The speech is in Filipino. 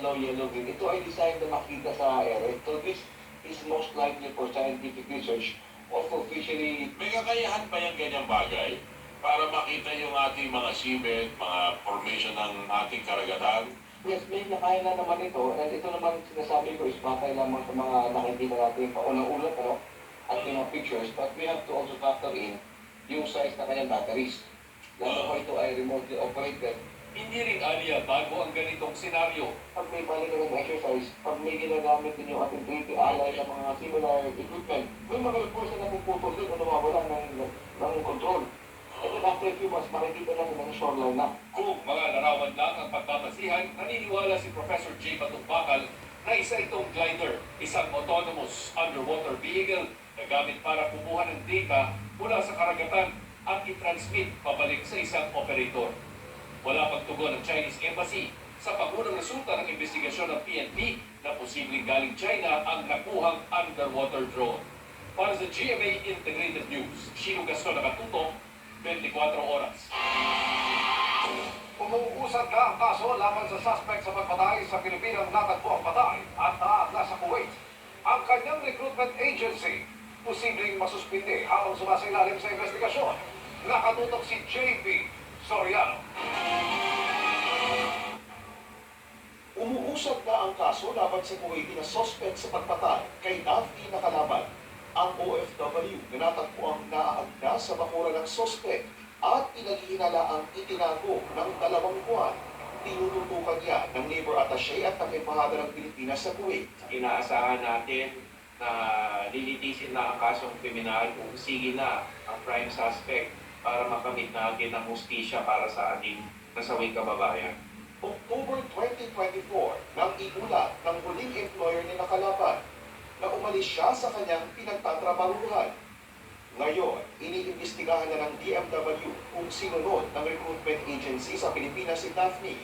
yellow, green. Ito ay design na makita sa ere. So this is most likely for scientific research or for fishery. May kakayahan pa yung ganyang bagay para makita yung ating mga seabed, mga formation ng ating karagatan. Yes, may nakaya na naman ito. And ito naman sinasabi ko is batay lamang sa mga nakikita natin paunang ulat, ano? At yung mga pictures. But we have to also factor in yung size na kanyang batteries. Lalo ko ito ay remotely operated. Hindi rin alya bago ang ganitong senaryo. Pag may balik ka ng exercise, pag may ginagamit din yung ating 3 alay ng mga similar equipment, may mga repulsa na puputol din o nawawala ng control. And then after a few months, makikita natin ng shoreline na. Kung mga larawan lang ang pagpapasihan, naniniwala si Professor J. Batumbakal na isa itong glider, isang autonomous underwater vehicle na gamit para kumuha ng data mula sa karagatan at i-transmit pabalik sa isang operator. Wala pagtugon ng Chinese Embassy sa pagunang resulta ng investigasyon ng PNP na posibleng galing China ang nakuhang underwater drone. Para sa GMA Integrated News, Shino Gaston nakatutok, 24 oras. Umuusad na ang kaso laban sa suspect sa pagpatay sa Pilipinang natagpo ang patay at naatla sa Kuwait. Ang kanyang recruitment agency, posibleng masuspindi habang sumasailalim sa investigasyon. Nakatutok si JP Soriano. Umuusad na ang kaso laban sa Kuwaiti na suspect sa pagpatay kay Daphne na kalaban. Ang OFW na natagpo ang naaagda sa bakura ng suspect at pinaghihinalaang itinago ng 2 buwan. Tinututukan niya ng Labor Attaché at Embahada ng Pilipinas sa Kuwait. Inaasahan natin na lilitisin na ang kasong kriminal kung sige na ang prime suspect para makamit natin ang hustisya para sa ating nasawing kababayan. October 2024 nang iulat ng huling employer ni Nakalaban na umalis siya sa kanyang pinagtatrabahuhan. Ngayon, iniimbestigahan na ng DMW kung sinunod ng recruitment agency sa Pilipinas si Daphne